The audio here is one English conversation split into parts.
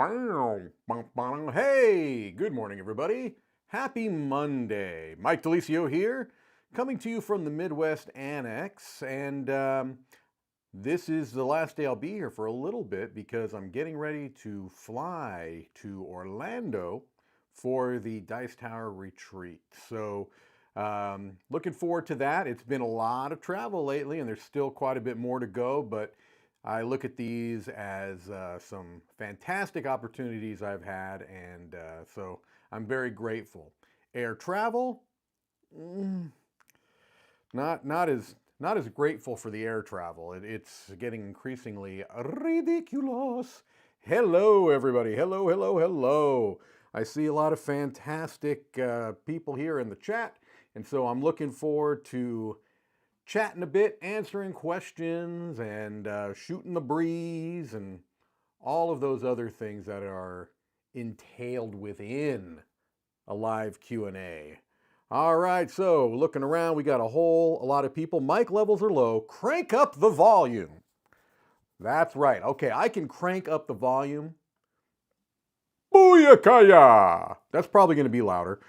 Hey, good morning, everybody. Happy Monday. Mike DiLisio here, coming to you from the Midwest Annex. And this is the last day I'll be here for a little bit because I'm getting ready to fly to Orlando for the Dice Tower retreat. So, looking forward to that. It's been a lot of travel lately, and there's still quite a bit more to go, but I look at these as some fantastic opportunities I've had, and so I'm very grateful. Air travel, mm, not as grateful for the air travel. It's getting increasingly ridiculous. Hello, everybody. Hello, hello, hello. I see a lot of fantastic people here in the chat, and so I'm looking forward to chatting a bit, answering questions, and shooting the breeze, and all of those other things that are entailed within a live Q&A. All right, so looking around, we got a lot of people. Mic levels are low. Crank up the volume. That's right. Okay, I can crank up the volume. Booyakaya! That's probably going to be louder.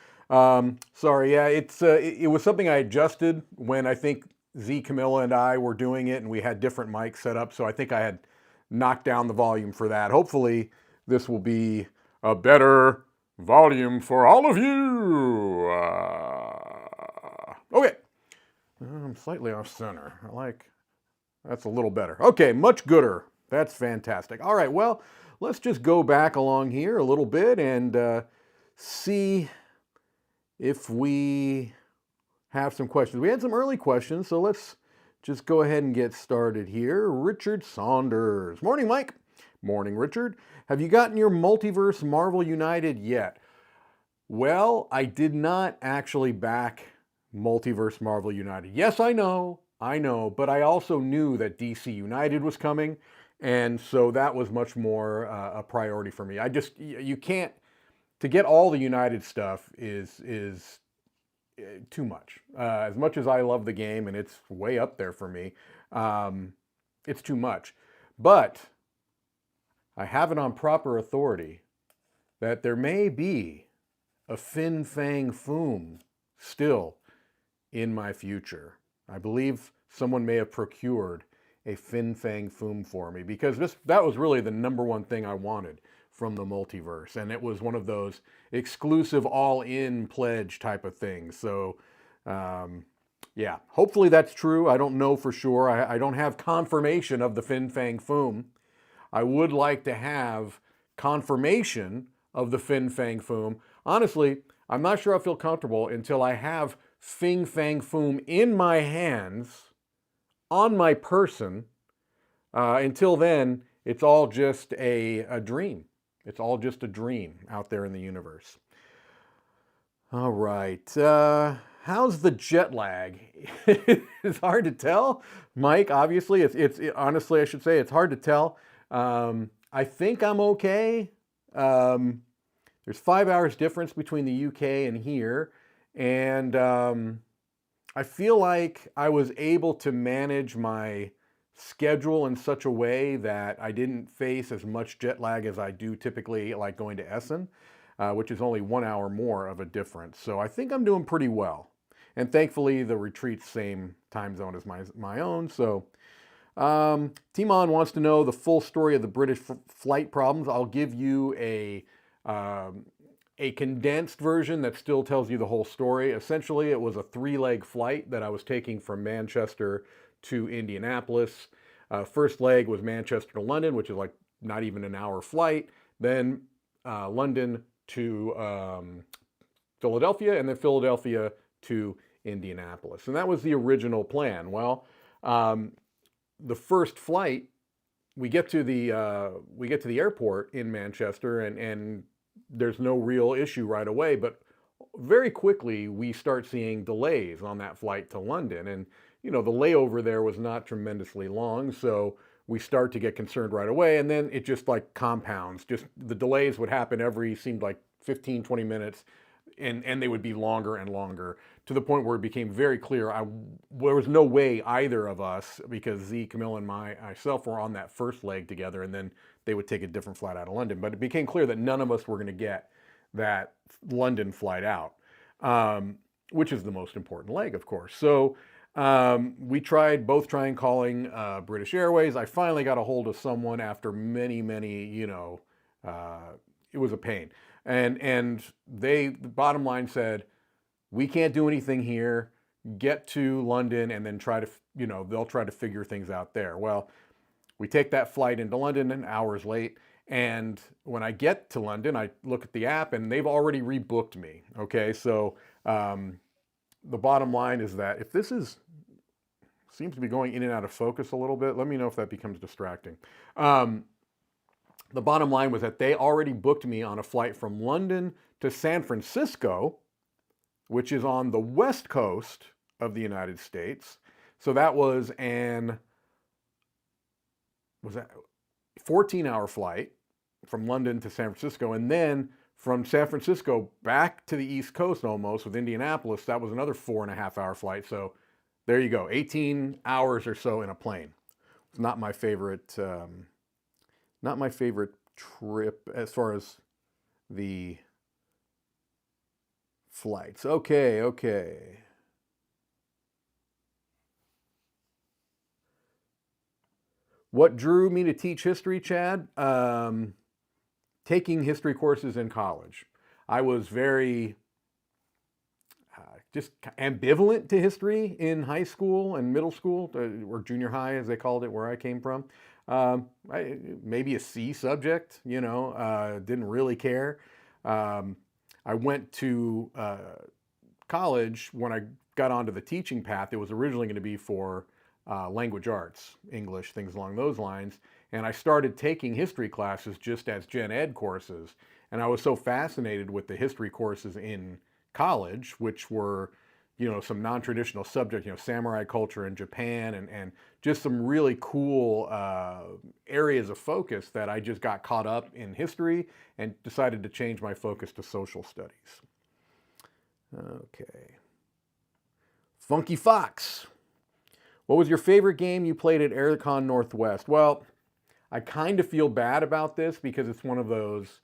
Sorry, yeah, it was something I adjusted when I think Z, Camilla, and I were doing it, and we had different mics set up, so I think I had knocked down the volume for that. Hopefully, this will be a better volume for all of you. Okay. I'm slightly off center. That's a little better. Okay, much gooder. That's fantastic. All right, well, let's just go back along here a little bit and see if we have some questions. We had some early questions, so let's just go ahead and get started here. Richard Saunders. Morning, Mike. Morning, Richard. Have you gotten your Multiverse Marvel United yet? Well, I did not actually back Multiverse Marvel United. Yes, I know, but I also knew that DC United was coming, and so that was much more a priority for me. You can't, to get all the United stuff is too much. As much as I love the game, and it's way up there for me, it's too much. But I have it on proper authority that there may be a Fin Fang Foom still in my future. I believe someone may have procured a Fin Fang Foom for me because that was really the number one thing I wanted from the multiverse, and it was one of those exclusive all-in pledge type of things. So yeah, hopefully that's true. I don't know for sure. I don't have confirmation of the Fin Fang Foom. I would like to have confirmation of the Fin Fang Foom. Honestly, I'm not sure I feel comfortable until I have Fin Fang Foom in my hands, on my person. Until then, it's all just a dream. It's all just a dream out there in the universe. All right. How's the jet lag? It's hard to tell. Mike, obviously, honestly, I should say, it's hard to tell. I think I'm okay. There's 5 hours difference between the UK and here. And I feel like I was able to manage my schedule in such a way that I didn't face as much jet lag as I do typically, like going to Essen, which is only 1 hour more of a difference. So I think I'm doing pretty well. And thankfully, the retreat's same time zone as my own. So Teon wants to know the full story of the British flight problems. I'll give you a condensed version that still tells you the whole story. Essentially, it was a 3-leg flight that I was taking from Manchester to Indianapolis. First leg was Manchester to London, which is like not even an hour flight. Then London to Philadelphia, and then Philadelphia to Indianapolis. And that was the original plan. Well, the first flight, we get to the airport in Manchester, and there's no real issue right away. But very quickly, we start seeing delays on that flight to London, and the layover there was not tremendously long, so we start to get concerned right away, and then it just like compounds. Just the delays would happen seemed like 15, 20 minutes, and they would be longer and longer, to the point where it became very clear there was no way either of us, because Z, Camilla, and myself were on that first leg together, and then they would take a different flight out of London. But it became clear that none of us were going to get that London flight out, which is the most important leg, of course. So we both tried calling British Airways. I finally got a hold of someone after many, it was a pain. And the bottom line said, we can't do anything here. Get to London and then they'll try to figure things out there. Well, we take that flight into London an hour's late. And when I get to London, I look at the app and they've already rebooked me. Okay, so the bottom line is that if this seems to be going in and out of focus a little bit, let me know if that becomes distracting. The bottom line was that they already booked me on a flight from London to San Francisco, which is on the west coast of the United States. So that was a 14-hour flight from London to San Francisco, and then from San Francisco back to the East Coast almost with Indianapolis, that was another 4.5-hour flight. So there you go, 18 hours or so in a plane. It's not my favorite trip as far as the flights. Okay. What drew me to teach history, Chad? Taking history courses in college. I was very just ambivalent to history in high school and middle school, or junior high as they called it where I came from. Maybe a C subject, didn't really care. I went to college when I got onto the teaching path. It was originally going to be for language arts, English, things along those lines. And I started taking history classes just as gen ed courses. And I was so fascinated with the history courses in college, which were, some non-traditional subjects, samurai culture in Japan and just some really cool areas of focus that I just got caught up in history and decided to change my focus to social studies. Okay. Funky Fox. What was your favorite game you played at Eon Northwest? Well, I kind of feel bad about this because it's one of those,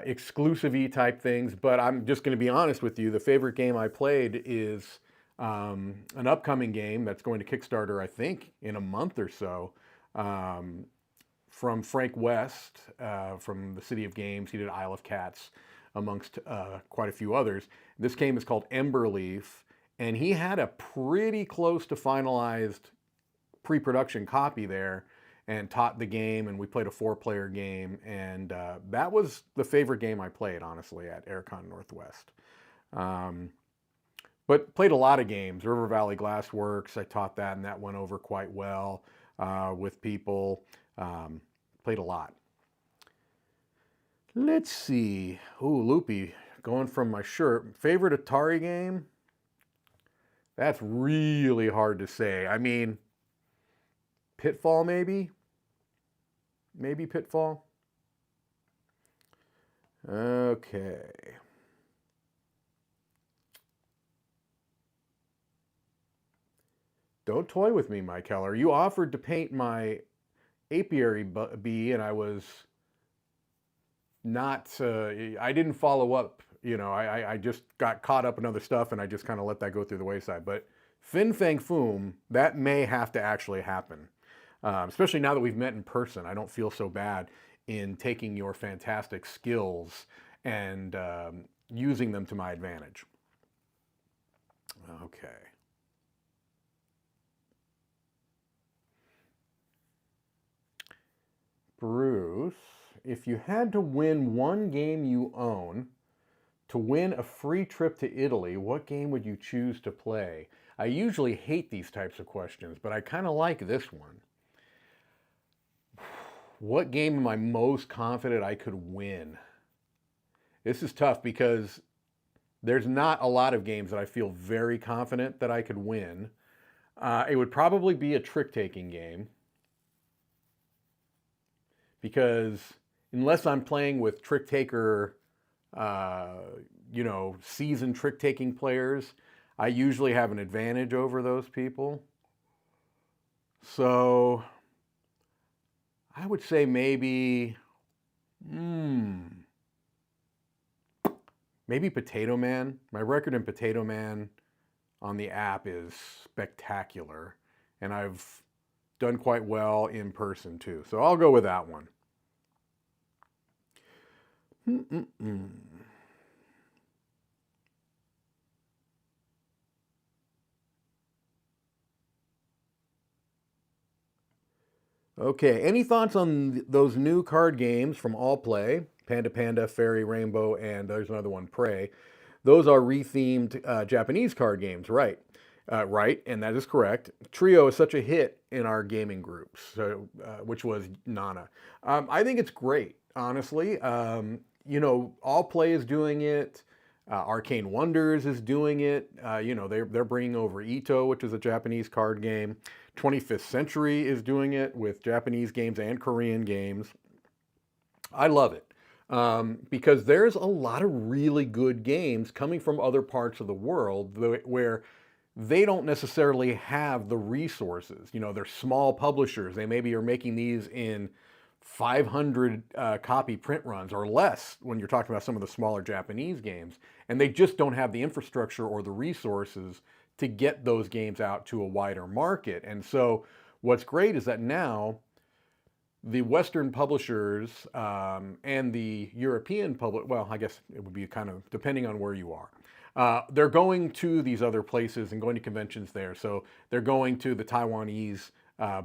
exclusive-y type things, but I'm just going to be honest with you. The favorite game I played is an upcoming game that's going to Kickstarter, I think, in a month or so, from Frank West, from the City of Games. He did Isle of Cats, amongst quite a few others. This game is called Emberleaf, and he had a pretty close to finalized pre-production copy there and taught the game, and we played a 4-player game, and that was the favorite game I played, honestly, at Aircon Northwest. But played a lot of games. River Valley Glassworks, I taught that, and that went over quite well with people. Played a lot. Let's see. Ooh, Loopy, going from my shirt. Favorite Atari game? That's really hard to say. I mean, Pitfall maybe? Maybe Pitfall? Okay. Don't toy with me, Mike Heller. You offered to paint my apiary bee, and I was not, I didn't follow up. I just got caught up in other stuff, and I just kind of let that go through the wayside. But Fin Fang Foom, that may have to actually happen. Especially now that we've met in person. I don't feel so bad in taking your fantastic skills and using them to my advantage. Okay. Bruce, if you had to win one game you own to win a free trip to Italy, what game would you choose to play? I usually hate these types of questions, but I kind of like this one. What game am I most confident I could win? This is tough because there's not a lot of games that I feel very confident that I could win. It would probably be a trick-taking game because unless I'm playing with trick-taker, seasoned trick-taking players, I usually have an advantage over those people. So I would say maybe, maybe Potato Man. My record in Potato Man on the app is spectacular, and I've done quite well in person too. So I'll go with that one. Okay, any thoughts on those new card games from All Play? Panda Panda, Fairy Rainbow, and there's another one, Prey. Those are rethemed Japanese card games, right? Right, and that is correct. Trio is such a hit in our gaming groups, so, which was Nana. I think it's great, honestly. All Play is doing it. Arcane Wonders is doing it. They're bringing over Ito, which is a Japanese card game. 25th Century is doing it with Japanese games and Korean games. I love it because there's a lot of really good games coming from other parts of the world where they don't necessarily have the resources. They're small publishers. They maybe are making these in 500 copy print runs or less when you're talking about some of the smaller Japanese games. And they just don't have the infrastructure or the resources to get those games out to a wider market. And so what's great is that now the Western publishers and the European public, well, I guess it would be kind of depending on where you are. They're going to these other places and going to conventions there. So they're going to the Taiwanese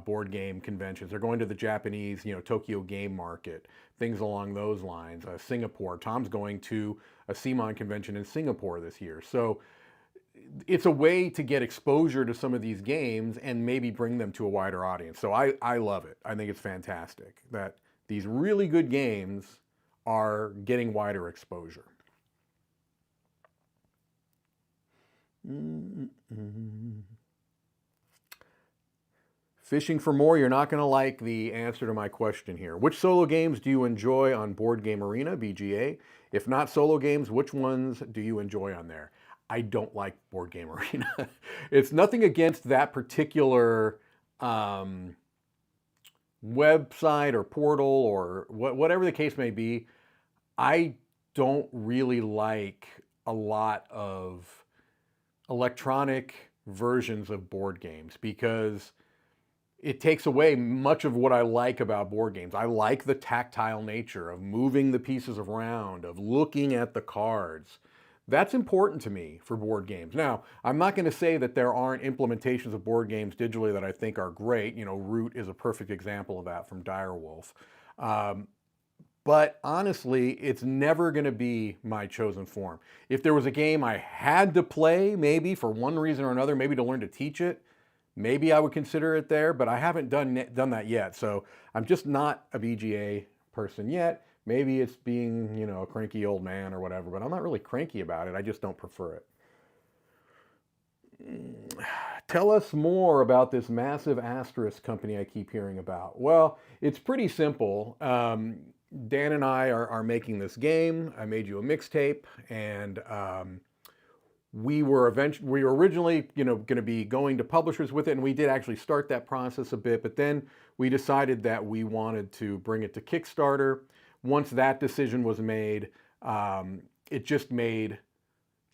board game conventions. They're going to the Japanese, Tokyo Game Market, things along those lines. Singapore. Tom's going to a CMON convention in Singapore this year. So it's a way to get exposure to some of these games and maybe bring them to a wider audience. So I love it. I think it's fantastic that these really good games are getting wider exposure. Fishing for more, you're not going to like the answer to my question here. Which solo games do you enjoy on Board Game Arena, BGA? If not solo games, which ones do you enjoy on there? I don't like Board Game Arena. It's nothing against that particular website or portal or whatever the case may be. I don't really like a lot of electronic versions of board games because it takes away much of what I like about board games. I like the tactile nature of moving the pieces around, of looking at the cards. That's important to me for board games. Now, I'm not going to say that there aren't implementations of board games digitally that I think are great. Root is a perfect example of that from Direwolf. But honestly, it's never going to be my chosen form. If there was a game I had to play, maybe for one reason or another, maybe to learn to teach it, maybe I would consider it there, but I haven't done that yet. So I'm just not a BGA person yet. Maybe it's being, a cranky old man or whatever, but I'm not really cranky about it. I just don't prefer it. Tell us more about this massive Asteris company I keep hearing about. Well, it's pretty simple. Dan and I are making this game. I made you a mixtape, and we were originally, going to be going to publishers with it, and we did actually start that process a bit, but then we decided that we wanted to bring it to Kickstarter. Once that decision was made, it just made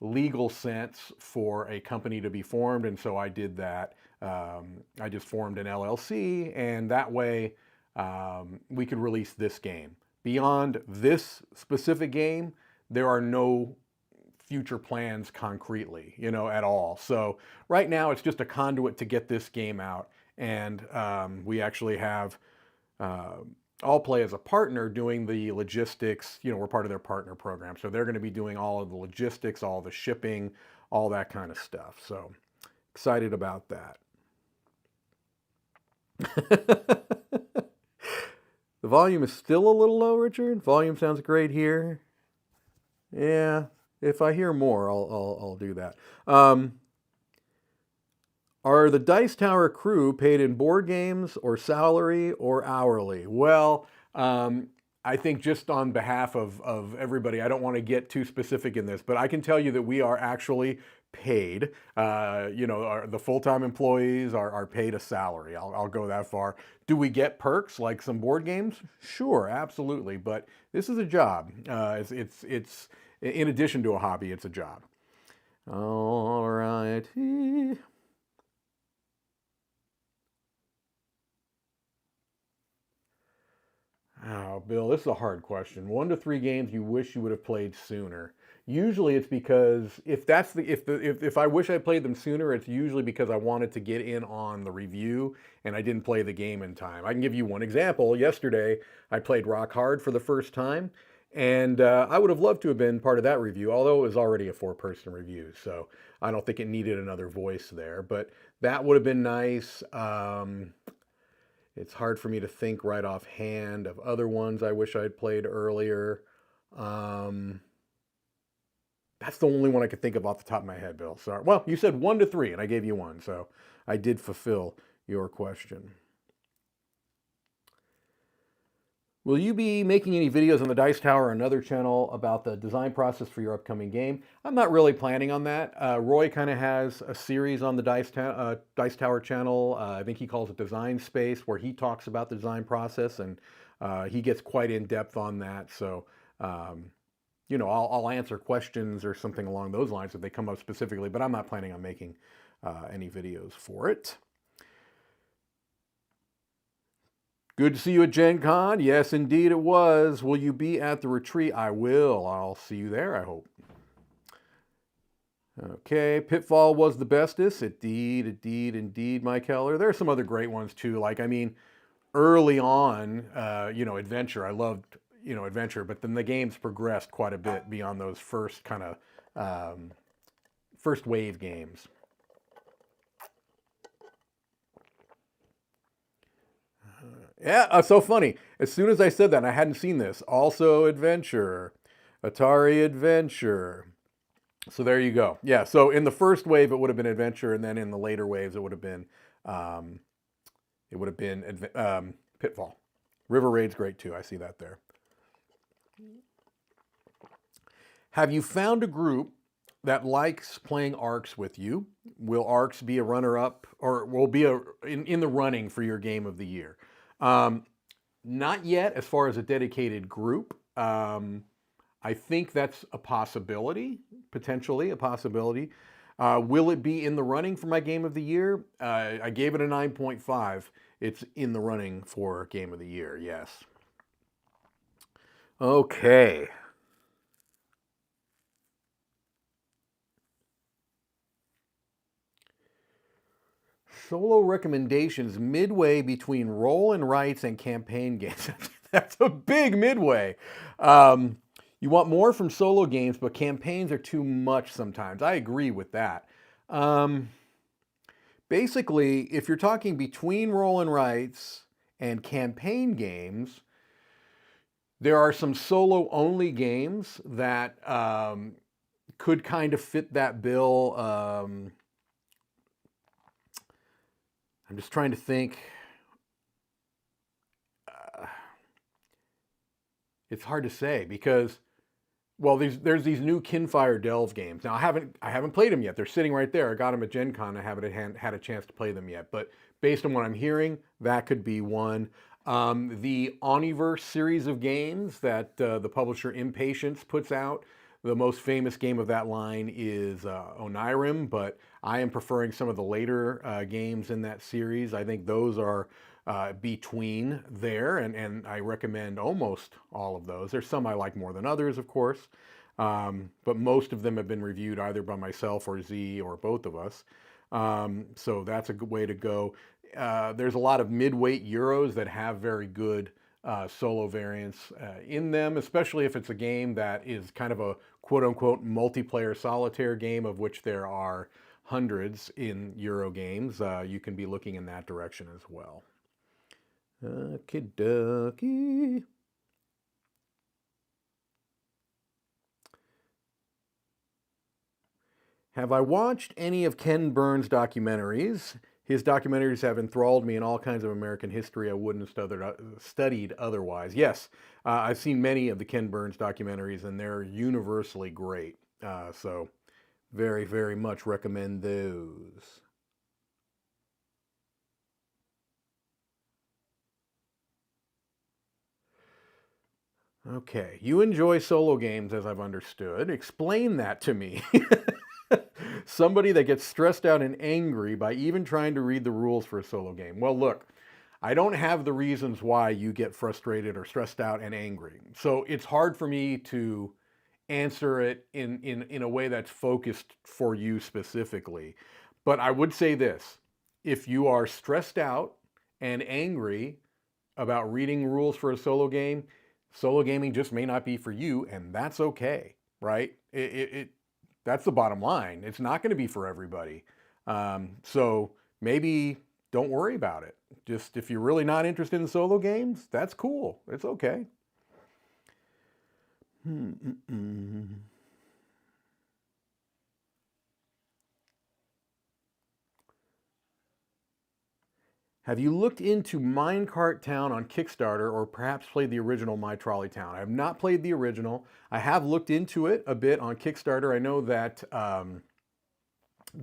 legal sense for a company to be formed, and so I did that. I just formed an LLC, and that way we could release this game. Beyond this specific game, there are no future plans concretely, at all. So right now it's just a conduit to get this game out, and we actually have All Play as a partner doing the logistics. We're part of their partner program, so they're going to be doing all of the logistics, all the shipping, all that kind of stuff. So excited about that. The volume is still a little low, Richard. Volume sounds great here. Yeah, if I hear more, I'll do that. Are the Dice Tower crew paid in board games or salary or hourly? Well, I think just on behalf of everybody, I don't want to get too specific in this, but I can tell you that we are actually paid. The full-time employees are paid a salary. I'll go that far. Do we get perks like some board games? Sure, absolutely. But this is a job. It's in addition to a hobby, it's a job. All righty. Oh, Bill, this is a hard question. 1 to 3 games you wish you would have played sooner. Usually it's because if I wish I played them sooner, it's usually because I wanted to get in on the review and I didn't play the game in time. I can give you one example. Yesterday, I played Rock Hard for the first time, and I would have loved to have been part of that review, although it was already a 4-person review, so I don't think it needed another voice there. But that would have been nice. It's hard for me to think right offhand of other ones I wish I'd played earlier. That's the only one I could think of off the top of my head, Bill. Sorry. Well, you said 1 to 3, and I gave you one, so I did fulfill your question. Will you be making any videos on the Dice Tower or another channel about the design process for your upcoming game? I'm not really planning on that. Roy kind of has a series on the Dice Tower channel. I think he calls it Design Space, where he talks about the design process, and he gets quite in depth on that. So, I'll answer questions or something along those lines if they come up specifically, but I'm not planning on making any videos for it. Good to see you at GenCon. Yes, indeed it was. Will you be at the retreat? I will. I'll see you there, I hope. Okay, Pitfall was the bestest. Indeed, Mike Heller. There are some other great ones too. Early on, Adventure. I loved, Adventure, but then the games progressed quite a bit beyond those first kind of first wave games. Yeah, so funny. As soon as I said that, and I hadn't seen this. Also Adventure, Atari Adventure. So there you go. Yeah, so in the first wave, it would have been Adventure, and then in the later waves, it would have been Pitfall. River Raid's great too. I see that there. Have you found a group that likes playing ARCs with you? Will ARCs be a runner-up, or will be in the running for your game of the year? Not yet, as far as a dedicated group. I think that's a possibility, potentially a possibility. Will it be in the running for my game of the year? I gave it a 9.5. It's in the running for game of the year, yes. Okay. Solo recommendations midway between roll and writes and campaign games. That's a big midway. You want more from solo games, but campaigns are too much sometimes. I agree with that. Basically, if you're talking between roll and writes and campaign games, there are some solo-only games that could kind of fit that bill. I'm just trying to think. It's hard to say because, well, there's these new Kinfire Delve games. Now I haven't played them yet. They're sitting right there. I got them at Gen Con. I haven't had a chance to play them yet. But based on what I'm hearing, that could be one. The Omniverse series of games that the publisher Impatience puts out. The most famous game of that line is Onirim, but I am preferring some of the later games in that series. I think those are between there, and I recommend almost all of those. There's some I like more than others, of course, but most of them have been reviewed either by myself or Z or both of us. So that's a good way to go. There's a lot of mid-weight Euros that have very good solo variants in them, especially if it's a game that is kind of a quote-unquote multiplayer solitaire game, of which there are hundreds in Euro games. You can be looking in that direction as well. Okie dokie. Have I watched any of Ken Burns' documentaries? His documentaries have enthralled me in all kinds of American history I wouldn't have studied otherwise. Yes, I've seen many of the Ken Burns documentaries, and they're universally great. So very, very much recommend those. Okay, you enjoy solo games as I've understood. Explain that to me. Somebody that gets stressed out and angry by even trying to read the rules for a solo game. Well, look, I don't have the reasons why you get frustrated or stressed out and angry. So it's hard for me to answer it in a way that's focused for you specifically. But I would say this, if you are stressed out and angry about reading rules for a solo gaming just may not be for you, and that's okay, right? That's the bottom line. It's not going to be for everybody. So maybe don't worry about it. Just if you're really not interested in solo games, that's cool. It's okay. Have you looked into Minecart Town on Kickstarter or perhaps played the original My Trolley Town? I have not played the original. I have looked into it a bit on Kickstarter. I know that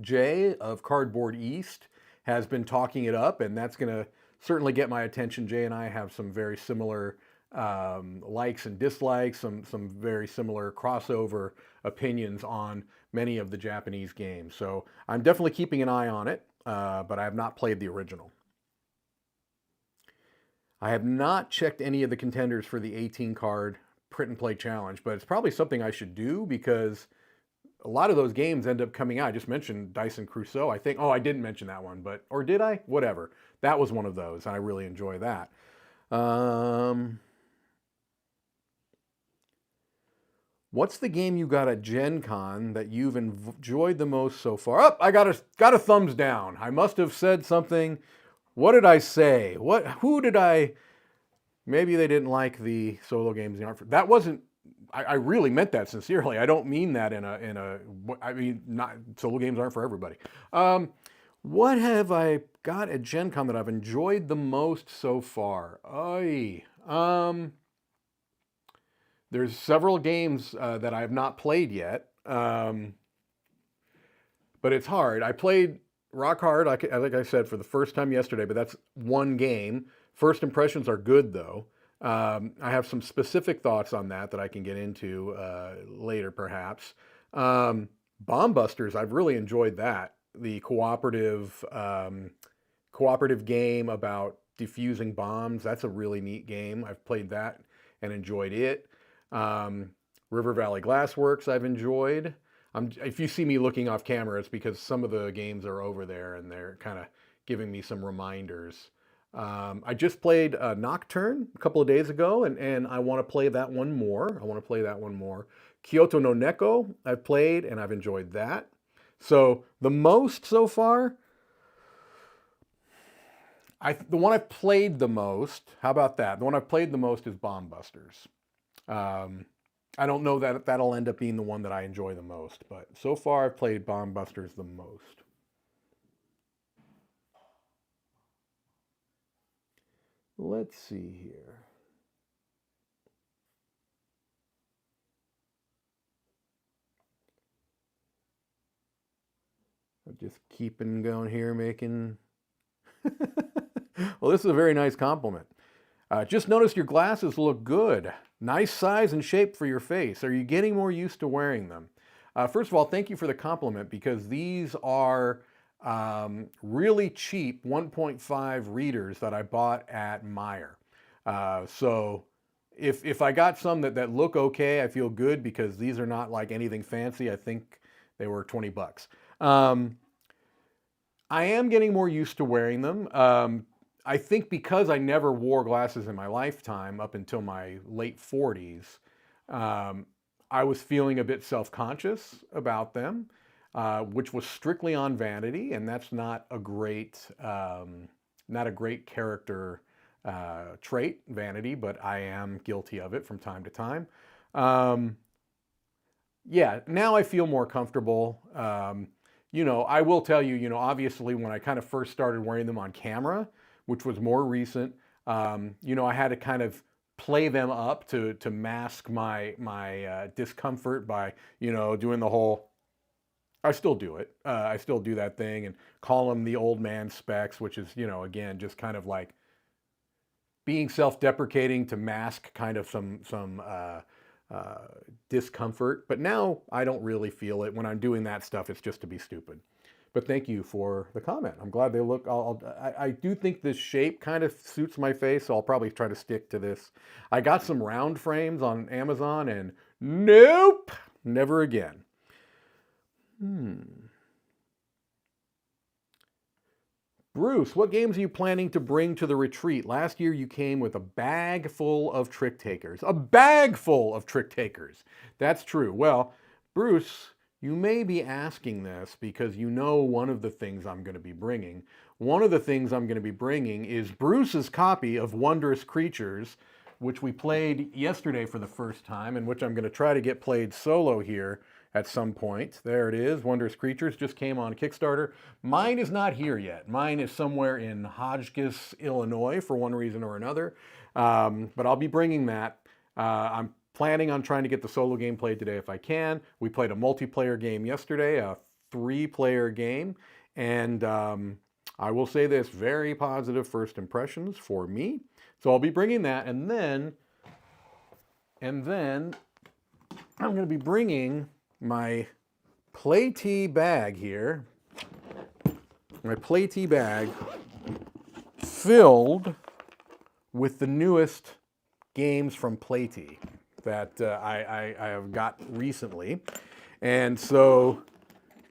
Jay of Cardboard East has been talking it up, and that's going to certainly get my attention. Jay and I have some very similar likes and dislikes, some very similar crossover opinions on many of the Japanese games. So I'm definitely keeping an eye on it, but I have not played the original. I have not checked any of the contenders for the 18 card print and play challenge, but it's probably something I should do because a lot of those games end up coming out. I just mentioned Dyson Crusoe. I think, oh, I didn't mention that one, but, or did I? Whatever. That was one of those, and I really enjoy that. What's the game you got at GenCon that you've enjoyed the most so far? Oh, I got a thumbs down. I must have said something. What did I say? Who did I? Maybe they didn't like the solo games. That wasn't. I really meant that sincerely. I don't mean that in a. I mean, not solo games aren't for everybody. What have I got at Gen Con that I've enjoyed the most so far? There's several games that I have not played yet, but it's hard. I played Rock Hard, I think I said, for the first time yesterday, but that's one game. First impressions are good, though. I have some specific thoughts on that I can get into later, perhaps. Bomb Busters, I've really enjoyed that. The cooperative game about defusing bombs, that's a really neat game. I've played that and enjoyed it. River Valley Glassworks, I've enjoyed. If you see me looking off camera, it's because some of the games are over there and they're kind of giving me some reminders. I just played Nocturne a couple of days ago, and I want to play that one more. Kyoto no Neko I've played, and I've enjoyed that. So the most so far, the one I've played the most, how about that? The one I've played the most is Bomb Busters. I don't know that that'll end up being the one that I enjoy the most, but so far I've played Bomb Busters the most. Let's see here. I'm just keeping going here, making... Well, this is a very nice compliment. Just noticed your glasses look good. Nice size and shape for your face. Are you getting more used to wearing them? First of all, thank you for the compliment, because these are really cheap 1.5 readers that I bought at Meijer. So if I got some that look okay, I feel good, because these are not like anything fancy. I think they were 20 bucks. I am getting more used to wearing them. I think because I never wore glasses in my lifetime up until my late 40s, I was feeling a bit self-conscious about them, which was strictly on vanity, and that's not a great character trait, vanity, but I am guilty of it from time to time. Yeah, now I feel more comfortable. you know, I will tell you, you know, obviously when I kind of first started wearing them on camera, which was more recent, you know, I had to kind of play them up to mask my discomfort by, you know, doing the whole. I still do it. I still do that thing and call them the old man specs, which is, you know, again, just kind of like being self-deprecating to mask kind of some discomfort. But now I don't really feel it. When I'm doing that stuff, it's just to be stupid. But thank you for the comment. I'm glad they look. I do think this shape kind of suits my face, so I'll probably try to stick to this. I got some round frames on Amazon, and nope, never again. Bruce, what games are you planning to bring to the retreat? Last year you came with a bag full of trick takers. A bag full of trick takers. That's true. Well, Bruce, you may be asking this because you know one of the things I'm going to be bringing. One of the things I'm going to be bringing is Bruce's copy of Wondrous Creatures, which we played yesterday for the first time, and which I'm going to try to get played solo here at some point. There it is. Wondrous Creatures just came on Kickstarter. Mine is not here yet. Mine is somewhere in Hotchkiss, Illinois, for one reason or another. But I'll be bringing that. I'm planning on trying to get the solo game played today if I can. We played a multiplayer game yesterday, a 3-player game. And I will say this, very positive first impressions for me. So I'll be bringing that. And then I'm going to be bringing my Play-T bag here, my Play-T bag filled with the newest games from Play-T that I have got recently. And so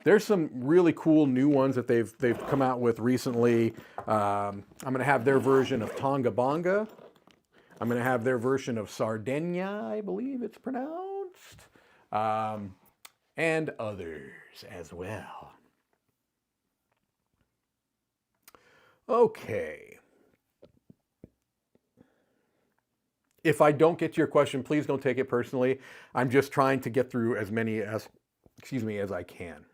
there's some really cool new ones that they've come out with recently. I'm going to have their version of Tonga Bonga. I'm going to have their version of Sardinia, I believe it's pronounced. And others as well. Okay. If I don't get to your question, please don't take it personally. I'm just trying to get through as many as I can.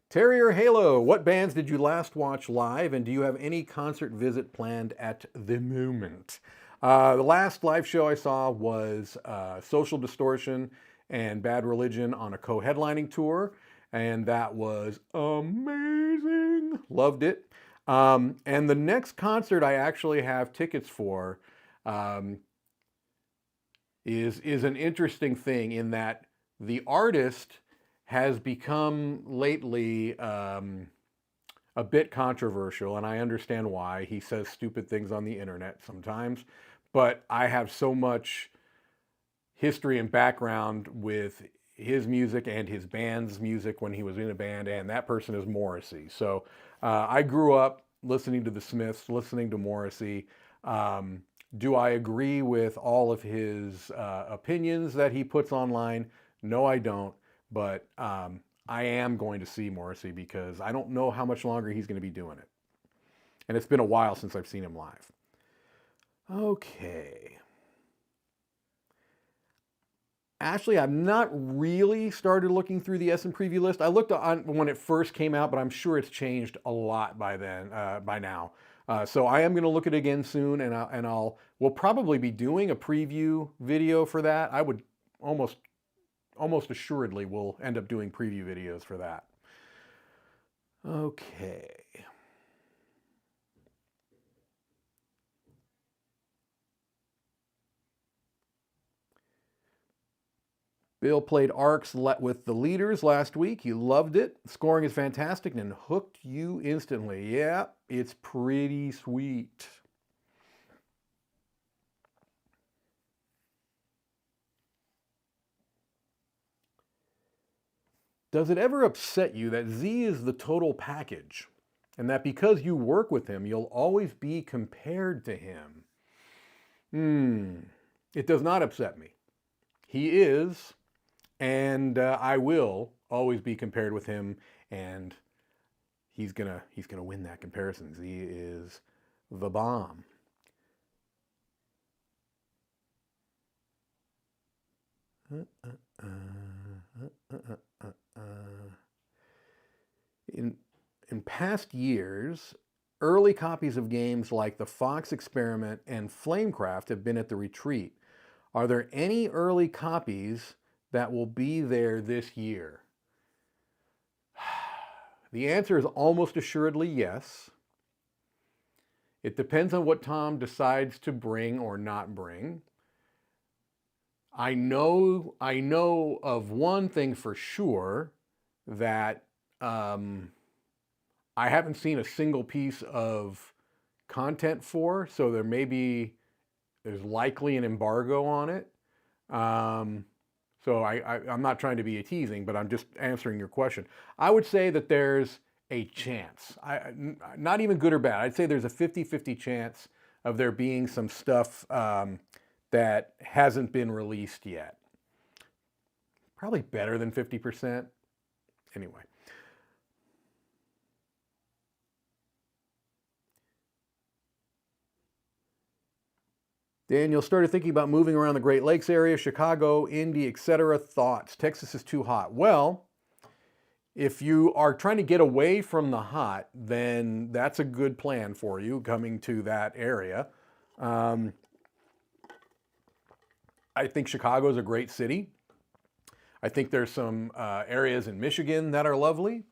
Terrier Halo, what bands did you last watch live, and do you have any concert visit planned at the moment? The last live show I saw was Social Distortion and Bad Religion on a co-headlining tour, and that was amazing. Loved it. And the next concert I actually have tickets for is an interesting thing in that the artist has become lately a bit controversial, and I understand why. He says stupid things on the internet sometimes. But I have so much history and background with his music and his band's music when he was in a band, and that person is Morrissey. So I grew up listening to the Smiths, listening to Morrissey. Do I agree with all of his opinions that he puts online? No, I don't. But I am going to see Morrissey because I don't know how much longer he's going to be doing it. And it's been a while since I've seen him live. Okay. Actually, I've not really started looking through the Essen preview list. I looked on when it first came out, but I'm sure it's changed a lot by now. So I am going to look at it again soon, and we'll probably be doing a preview video for that. I would almost assuredly we'll end up doing preview videos for that. Okay. Bill played Arcs with the leaders last week. He loved it. Scoring is fantastic and hooked you instantly. Yeah, it's pretty sweet. Does it ever upset you that Z is the total package and that because you work with him, you'll always be compared to him? It does not upset me. He is, and I will always be compared with him, and he's gonna win that comparison. Z is the bomb. past years, early copies of games like The Fox Experiment and Flamecraft have been at the retreat. Are there any early copies that will be there this year? The answer is almost assuredly yes. It depends on what Tom decides to bring or not bring. I know of one thing for sure that I haven't seen a single piece of content for, so there's likely an embargo on it. So I'm not trying to be teasing, but I'm just answering your question. I would say that there's a chance, not even good or bad. I'd say there's a 50-50 chance of there being some stuff that hasn't been released yet. Probably better than 50%. Anyway. Daniel started thinking about moving around the Great Lakes area, Chicago, Indy, etc. Thoughts? Texas is too hot. Well, if you are trying to get away from the hot, then that's a good plan for you, coming to that area. I think Chicago is a great city. I think there's some areas in Michigan that are lovely.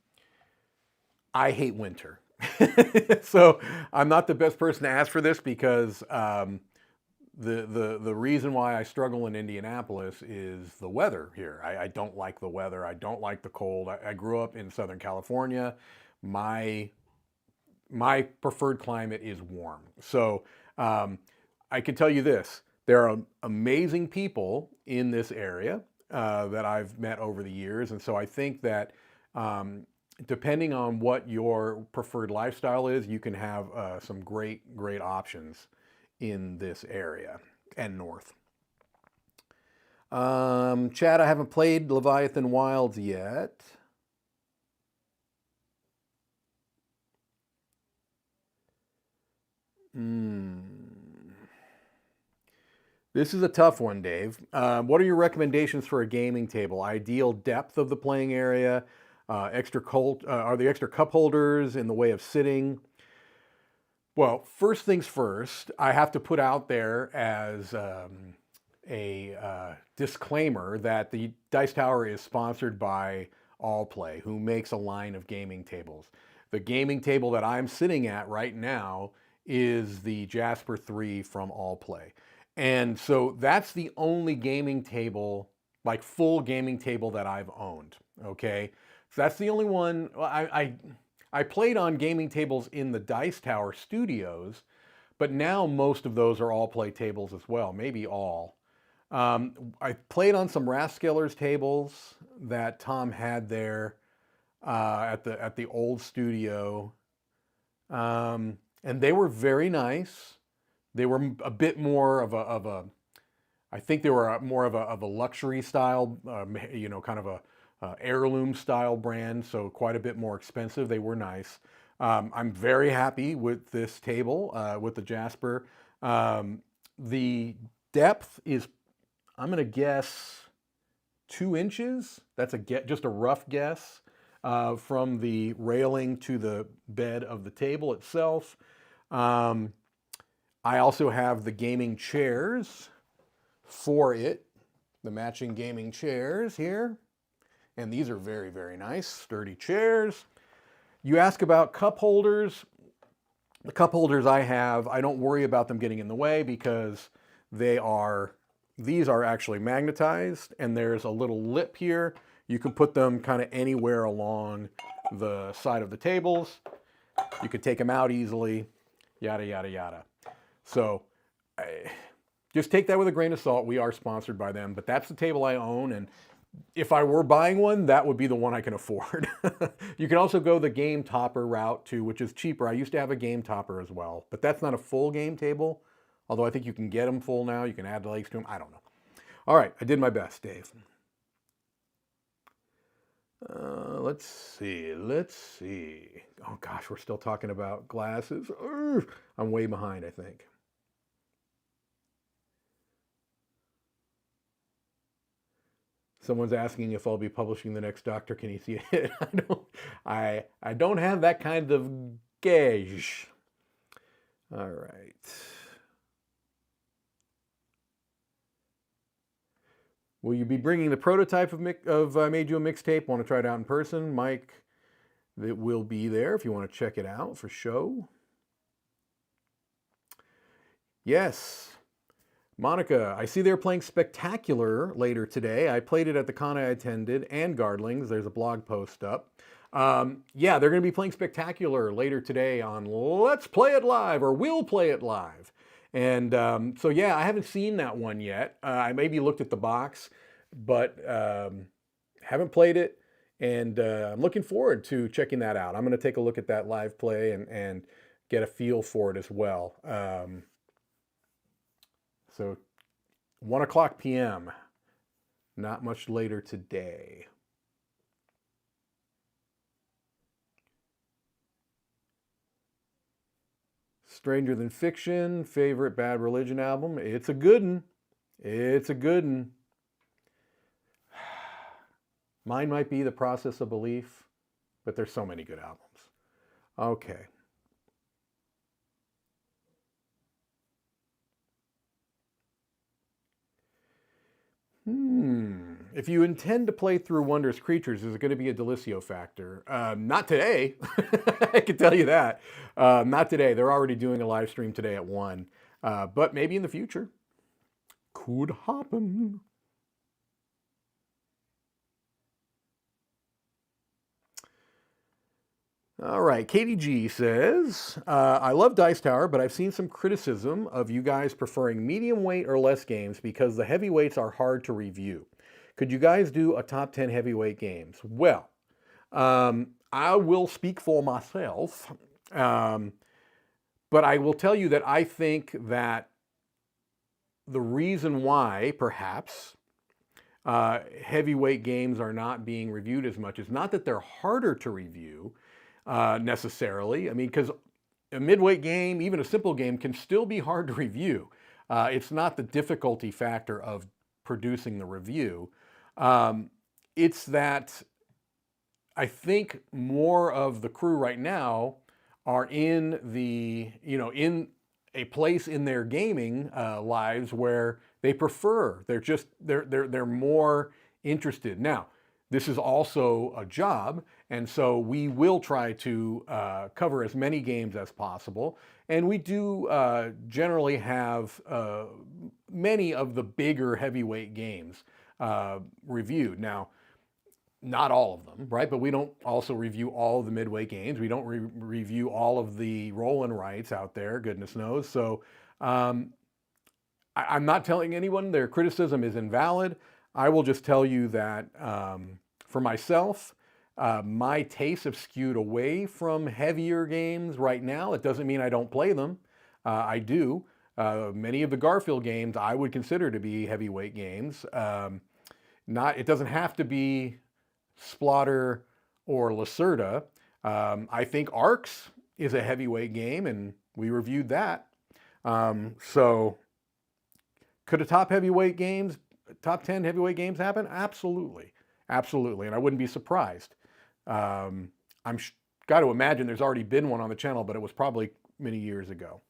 I hate winter. So I'm not the best person to ask for this because the reason why I struggle in Indianapolis is the weather here. I don't like the weather. I don't like the cold. I grew up in Southern California. My preferred climate is warm. So I can tell you this. There are amazing people in this area that I've met over the years. And so I think that depending on what your preferred lifestyle is, you can have some great options in this area and north. Chad, I haven't played Leviathan Wilds yet. This is a tough one, Dave. What are your recommendations for a gaming table? Ideal depth of the playing area? Are the extra cup holders in the way of sitting? Well, first things first, I have to put out there as a disclaimer that the Dice Tower is sponsored by Allplay, who makes a line of gaming tables. The gaming table that I'm sitting at right now is the Jasper 3 from Allplay. And so that's the only gaming table, like full gaming table that I've owned, okay? So that's the only one. I played on gaming tables in the Dice Tower studios, but now most of those are Allplay tables as well, maybe all. I played on some Rathskeller's tables that Tom had there at the old studio, and they were very nice. They were a bit more of a I think they were more of a luxury style, kind of a heirloom style brand, so quite a bit more expensive. They were nice. I'm very happy with this table, with the Jasper. The depth is, I'm going to guess, 2 inches. That's just a rough guess from the railing to the bed of the table itself. I also have the gaming chairs for it, the matching gaming chairs here. And these are very, very nice, sturdy chairs. You ask about cup holders. The cup holders I have, I don't worry about them getting in the way because these are actually magnetized, and there's a little lip here. You can put them kind of anywhere along the side of the tables. You could take them out easily, yada, yada, yada. So just take that with a grain of salt. We are sponsored by them, but that's the table I own, and if I were buying one, that would be the one I can afford. You can also go the game topper route too, which is cheaper. I used to have a game topper as well, but that's not a full game table, although I think you can get them full now. You can add legs to them. I don't know. All right, I did my best, Dave. Let's see. Oh gosh, we're still talking about glasses. I'm way behind, I think. Someone's asking if I'll be publishing the next Doctor. Can you see it? I don't have that kind of gauge. All right. Will you be bringing the prototype of Made You a Mixtape? Want to try it out in person? Mike, it will be there if you want to check it out for show. Yes. Monica, I see they're playing Spectacular later today. I played it at the con I attended and Gardlings. There's a blog post up. Yeah, they're going to be playing Spectacular later today on Let's Play It Live, or We'll Play It Live. And so yeah, I haven't seen that one yet. I maybe looked at the box, but haven't played it. And I'm looking forward to checking that out. I'm going to take a look at that live play and get a feel for it as well. So 1 o'clock p.m., not much later today. Stranger Than Fiction, favorite Bad Religion album. It's a good one. It's a good one. Mine might be The Process of Belief, but there's so many good albums. Okay. If you intend to play through Wondrous Creatures, is it going to be a DiLisio factor? Not today. I can tell you that. Not today. They're already doing a live stream today at 1. But maybe in the future. Could happen. All right, Katie G says, I love Dice Tower, but I've seen some criticism of you guys preferring medium weight or less games because the heavyweights are hard to review. Could you guys do a top 10 heavyweight games? Well, I will speak for myself, but I will tell you that I think that the reason why, perhaps, heavyweight games are not being reviewed as much is not that they're harder to review, necessarily. I mean, because a midweight game, even a simple game, can still be hard to review. It's not the difficulty factor of producing the review. It's that I think more of the crew right now are in the, in a place in their gaming lives where they prefer, they're more interested. Now, this is also a job, and so we will try to cover as many games as possible. And we do generally have many of the bigger heavyweight games reviewed. Now, not all of them, right? But we don't also review all of the midway games. We don't review all of the roll-and rights out there, goodness knows. So I'm not telling anyone their criticism is invalid. I will just tell you that for myself, my tastes have skewed away from heavier games right now. It doesn't mean I don't play them. I do. Many of the Garfield games I would consider to be heavyweight games. It doesn't have to be Splotter or Lacerda. I think Arcs is a heavyweight game, and we reviewed that. So could a top 10 heavyweight games happen? Absolutely. Absolutely. And I wouldn't be surprised. I'm got to imagine there's already been one on the channel, but it was probably many years ago.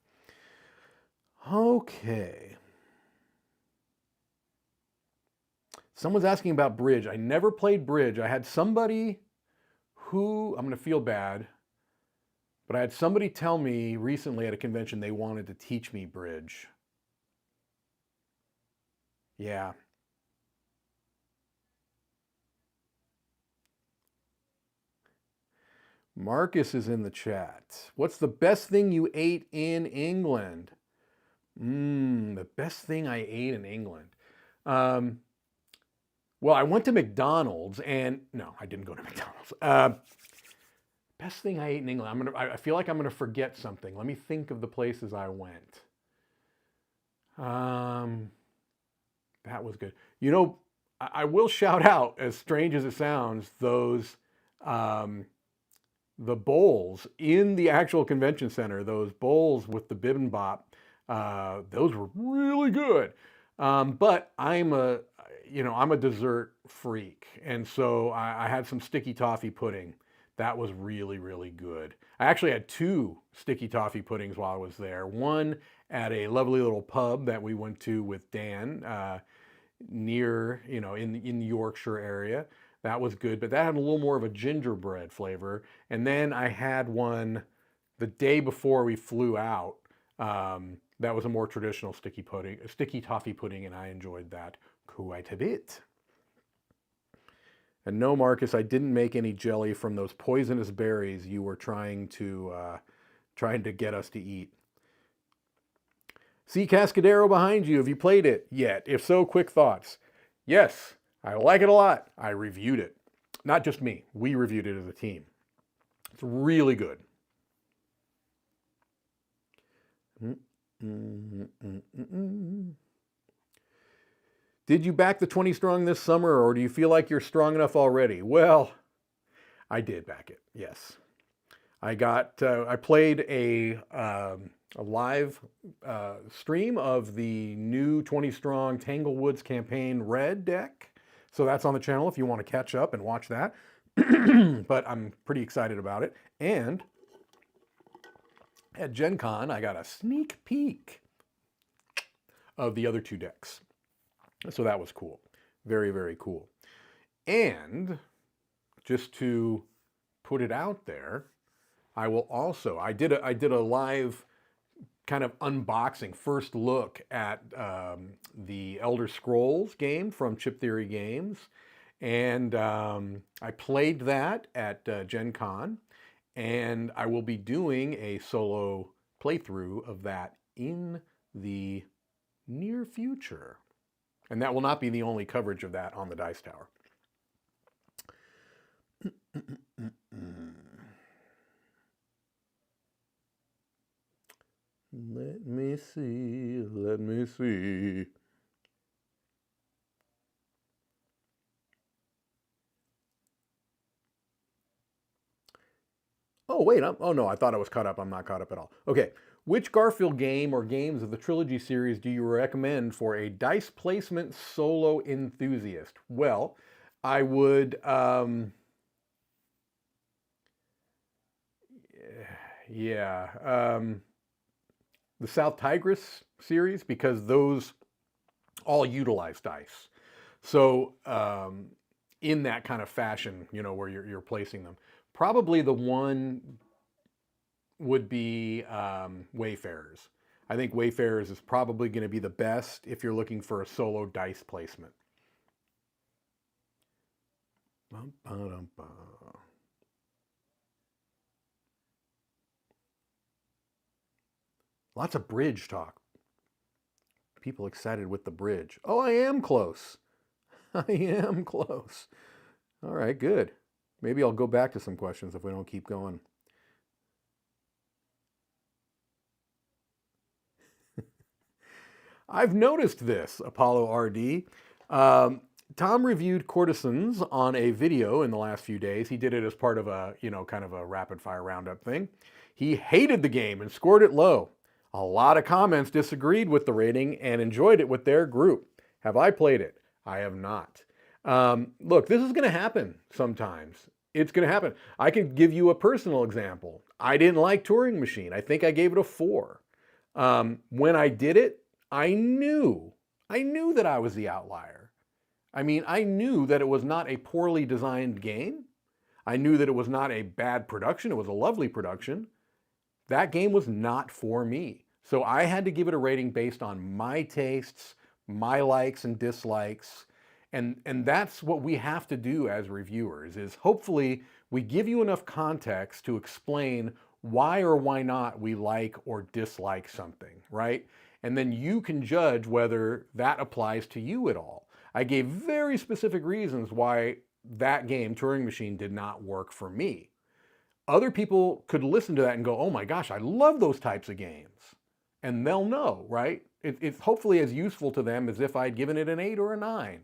Okay. Someone's asking about bridge. I never played bridge. I had somebody who, I'm going to feel bad, but I had somebody tell me recently at a convention they wanted to teach me bridge. Yeah. Marcus is in the chat. What's the best thing you ate in England? The best thing I ate in England. Well, I went to McDonald's and no, I didn't go to McDonald's. Best thing I ate in England. I feel like I'm gonna forget something. Let me think of the places I went. That was good. I will shout out, as strange as it sounds, those the bowls in the actual convention center. Those bowls with the bibimbap. Those were really good. But I'm a dessert freak, and so I had some sticky toffee pudding. That was really, really good. I actually had two sticky toffee puddings while I was there. One at a lovely little pub that we went to with Dan near, in the Yorkshire area. That was good, but that had a little more of a gingerbread flavor. And then I had one the day before we flew out. That was a more traditional sticky toffee pudding, and I enjoyed that quite a bit. And no, Marcus, I didn't make any jelly from those poisonous berries you were trying to get us to eat. See Cascadero behind you. Have you played it yet? If so, quick thoughts. Yes, I like it a lot. I reviewed it. Not just me. We reviewed it as a team. It's really good. Did you back the 20 strong this summer, or do you feel like you're strong enough already? Well, I did back it, yes. I played a live stream of the new 20 strong Tanglewoods campaign red deck. So that's on the channel if you want to catch up and watch that. But I'm pretty excited about it. And at GenCon, I got a sneak peek of the other two decks. So that was cool. Very, very cool. And just to put it out there, I did a live kind of unboxing, first look at the Elder Scrolls game from Chip Theory Games. And I played that at GenCon. And I will be doing a solo playthrough of that in the near future. And that will not be the only coverage of that on the Dice Tower. Let me see. Oh, wait, oh no, I thought I was caught up. I'm not caught up at all. Okay, which Garfield game or games of the trilogy series do you recommend for a dice placement solo enthusiast? Well, I would, the South Tigris series, because those all utilize dice. So in that kind of fashion, where you're placing them. Probably the one would be Wayfarers. I think Wayfarers is probably going to be the best if you're looking for a solo dice placement. Lots of bridge talk. People excited with the bridge. Oh, I am close. I am close. All right, good. Maybe I'll go back to some questions if we don't keep going. I've noticed this, Apollo RD. Tom reviewed Courtesans on a video in the last few days. He did it as part of a, kind of a rapid fire roundup thing. He hated the game and scored it low. A lot of comments disagreed with the rating and enjoyed it with their group. Have I played it? I have not. Look, this is going to happen sometimes. It's going to happen. I can give you a personal example. I didn't like Turing Machine. I think I gave it a 4. When I did it, I knew that I was the outlier. I mean, I knew that it was not a poorly designed game. I knew that it was not a bad production. It was a lovely production. That game was not for me. So I had to give it a rating based on my tastes, my likes and dislikes. And that's what we have to do as reviewers, is hopefully we give you enough context to explain why or why not we like or dislike something, right? And then you can judge whether that applies to you at all. I gave very specific reasons why that game, Turing Machine, did not work for me. Other people could listen to that and go, oh my gosh, I love those types of games. And they'll know, right? It's hopefully as useful to them as if I'd given it an 8 or a 9.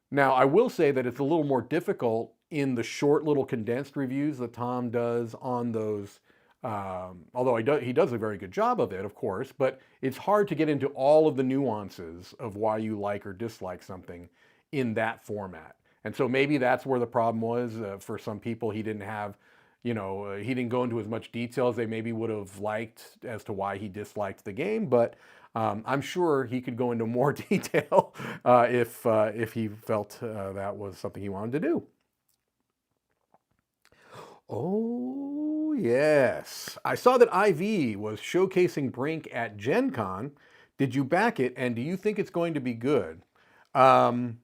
Now, I will say that it's a little more difficult in the short little condensed reviews that Tom does on those Although he does a very good job of it, of course, but it's hard to get into all of the nuances of why you like or dislike something in that format. And so maybe that's where the problem was. For some people, he didn't have, he didn't go into as much detail as they maybe would have liked as to why he disliked the game. But I'm sure he could go into more detail if he felt that was something he wanted to do. Oh, yes. I saw that IV was showcasing Brink at GenCon. Did you back it, and do you think it's going to be good? Um,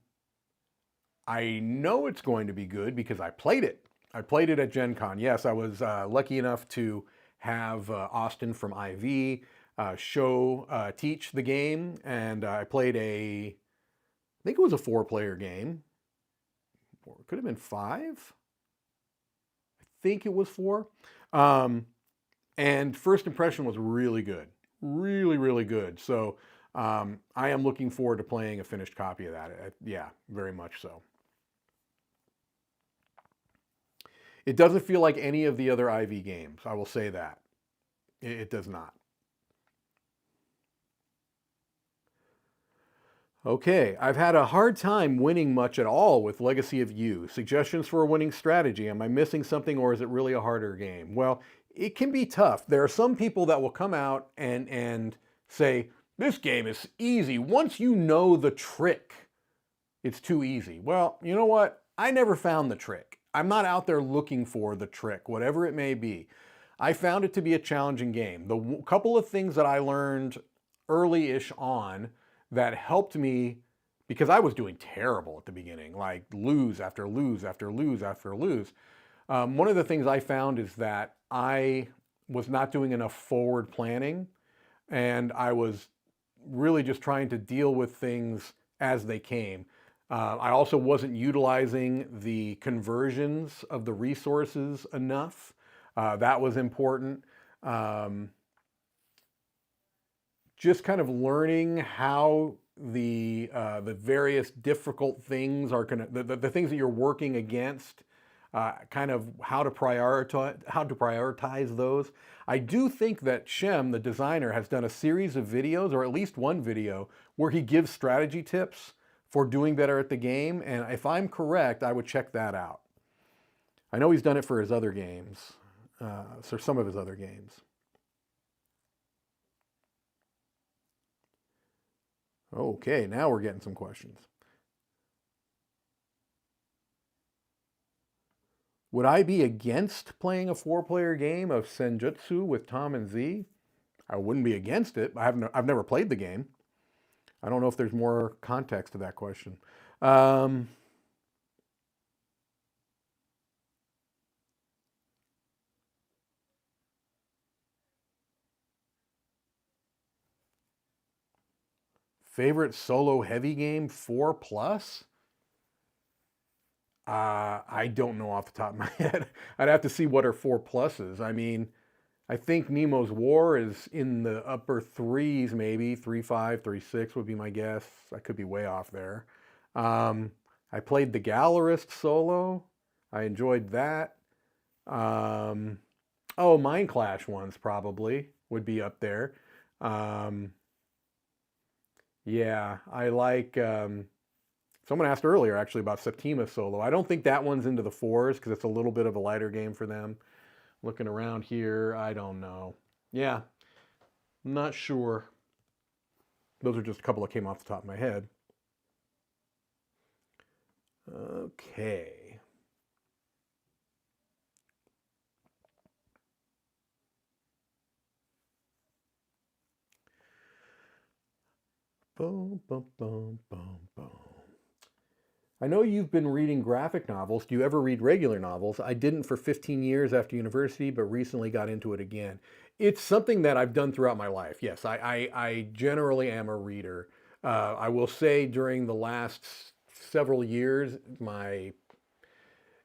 I know it's going to be good because I played it. I played it at GenCon. Yes, I was lucky enough to have Austin from IV teach the game, and I played I think it was a 4-player game. Or it could have been 5. I think it was 4. Um, and first impression was really good. Really, really good. So I am looking forward to playing a finished copy of that. Yeah, very much so. It doesn't feel like any of the other IV games. I will say that. It does not. Okay, I've had a hard time winning much at all with Legacy of You. Suggestions for a winning strategy? Am I missing something or is it really a harder game? Well, it can be tough. There are some people that will come out and say, this game is easy. Once you know the trick, it's too easy. Well, you know what? I never found the trick. I'm not out there looking for the trick, whatever it may be. I found it to be a challenging game. The couple of things that I learned early-ish on that helped me, because I was doing terrible at the beginning, like lose after lose after lose after lose. One of the things I found is that I was not doing enough forward planning, and I was really just trying to deal with things as they came. I also wasn't utilizing the conversions of the resources enough. That was important. Just kind of learning how the various difficult things are going to, the things that you're working against, kind of how to prioritize those. I do think that Shem, the designer, has done a series of videos, or at least one video, where he gives strategy tips for doing better at the game. And if I'm correct, I would check that out. I know he's done it for his other games, so some of his other games. Okay, now we're getting some questions. Would I be against playing a 4-player game of Senjutsu with Tom and Z? I wouldn't be against it. I've never played the game. I don't know if there's more context to that question. Favorite solo heavy game 4 plus? I don't know off the top of my head. I'd have to see what are 4 pluses. I mean, I think Nemo's War is in the upper 3s, maybe 3.5, 3.6 would be my guess. I could be way off there. I played the Gallerist solo. I enjoyed that. Oh, Mind Clash ones probably would be up there. Yeah, I like. Someone asked earlier actually about Septima solo. I don't think that one's into the 4s because it's a little bit of a lighter game for them. Looking around here, I don't know. Yeah, not sure. Those are just a couple that came off the top of my head. Okay. Boom, boom, boom, boom, boom. I know you've been reading graphic novels. Do you ever read regular novels? I didn't for 15 years after university, but recently got into it again. It's something that I've done throughout my life. Yes, I generally am a reader. I will say during the last several years,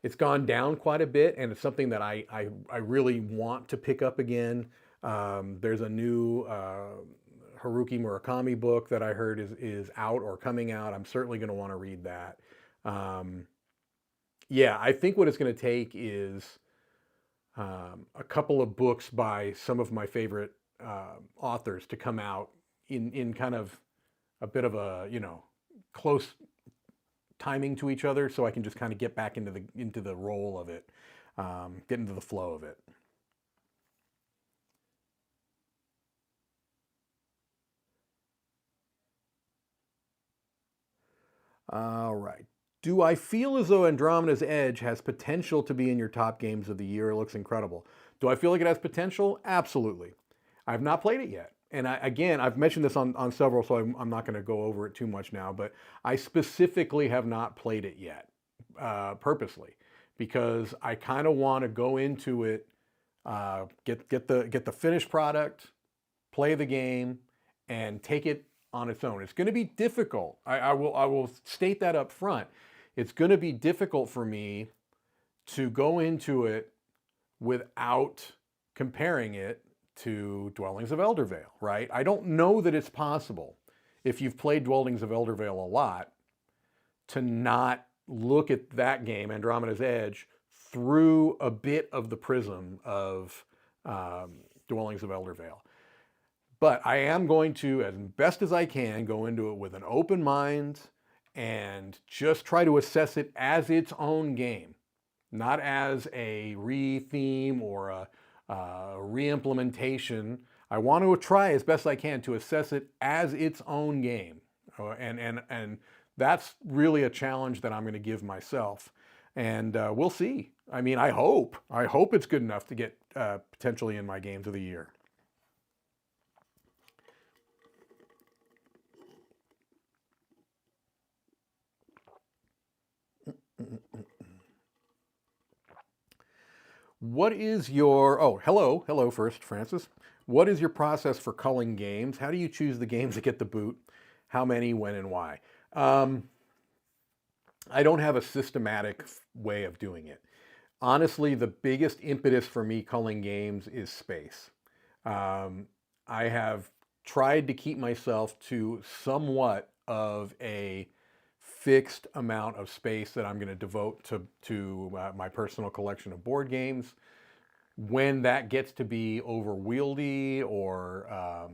it's gone down quite a bit, and it's something that I really want to pick up again. There's a new Haruki Murakami book that I heard is out or coming out. I'm certainly going to want to read that. Yeah, I think what it's going to take is a couple of books by some of my favorite authors to come out in kind of a bit of a, close timing to each other, so I can just kind of get back into the role of it, get into the flow of it. All right. Do I feel as though Andromeda's Edge has potential to be in your top games of the year? It looks incredible. Do I feel like it has potential? Absolutely. I've not played it yet. And again, I've mentioned this on several, so I'm not going to go over it too much now, but I specifically have not played it yet, purposely, because I kind of want to go into it, get the finished product, play the game, and take it on its own. It's going to be difficult. I will state that up front. It's going to be difficult for me to go into it without comparing it to Dwellings of Eldervale, right? I don't know that it's possible, if you've played Dwellings of Eldervale a lot, to not look at that game, Andromeda's Edge, through a bit of the prism of Dwellings of Eldervale. But I am going to, as best as I can, go into it with an open mind and just try to assess it as its own game, not as a re-theme or a re-implementation. I want to try as best I can to assess it as its own game. And that's really a challenge that I'm going to give myself. And we'll see. I mean, I hope it's good enough to get potentially in my games of the year. What is your, oh, hello first, Francis. What is your process for culling games? How do you choose the games that get the boot? How many, when, and why? I don't have a systematic way of doing it. Honestly, the biggest impetus for me culling games is space. I have tried to keep myself to somewhat of a fixed amount of space that I'm going to devote to my personal collection of board games. When that gets to be overwieldy or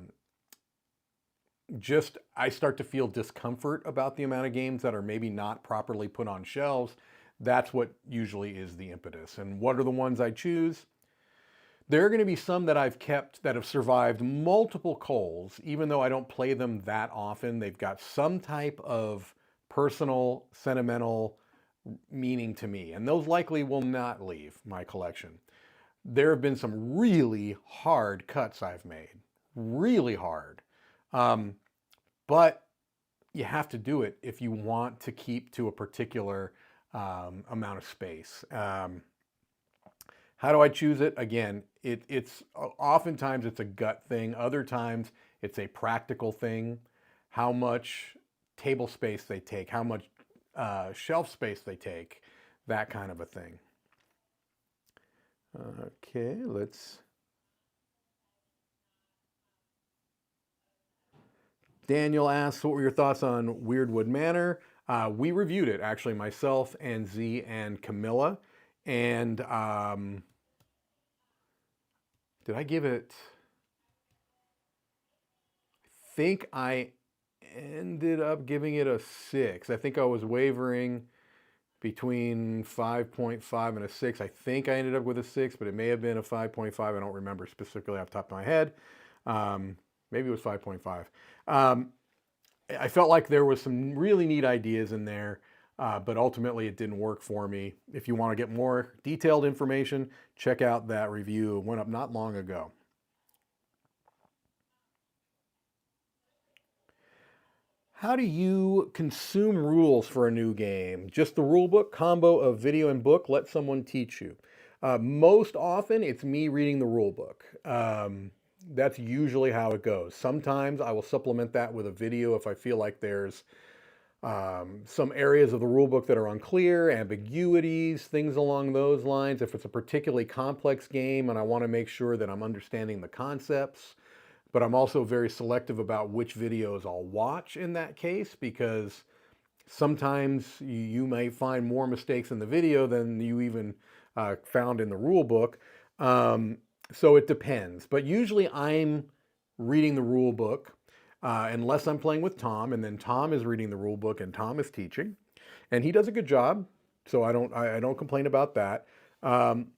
just I start to feel discomfort about the amount of games that are maybe not properly put on shelves, that's what usually is the impetus. And what are the ones I choose? There are going to be some that I've kept that have survived multiple culls, even though I don't play them that often. They've got some type of personal, sentimental meaning to me, and those likely will not leave my collection. There have been some really hard cuts I've made, really hard. But you have to do it if you want to keep to a particular amount of space. How do I choose it? Again, it's oftentimes it's a gut thing. Other times it's a practical thing. How much table space they take, how much shelf space they take, that kind of a thing. Okay, let's... Daniel asks, what were your thoughts on Weirdwood Manor? We reviewed it, actually, myself and Z and Camilla. And did I give it... I think I ended up giving it a 6. I think I was wavering between 5.5 and a 6. I think I ended up with a 6, but it may have been a 5.5. I don't remember specifically off the top of my head. Maybe it was 5.5. I felt like there was some really neat ideas in there, but ultimately it didn't work for me. If you want to get more detailed information, check out that review. It went up not long ago. How do you consume rules for a new game? Just the rule book, combo of video and book, let someone teach you. Most often it's me reading the rule book. That's usually how it goes. Sometimes I will supplement that with a video if I feel like there's some areas of the rule book that are unclear, ambiguities, things along those lines. If it's a particularly complex game and I want to make sure that I'm understanding the concepts, but I'm also very selective about which videos I'll watch in that case, because sometimes you may find more mistakes in the video than you even found in the rule book. So it depends, but usually I'm reading the rule book, unless I'm playing with Tom, and then Tom is reading the rule book and Tom is teaching, and he does a good job. So I don't complain about that. Um,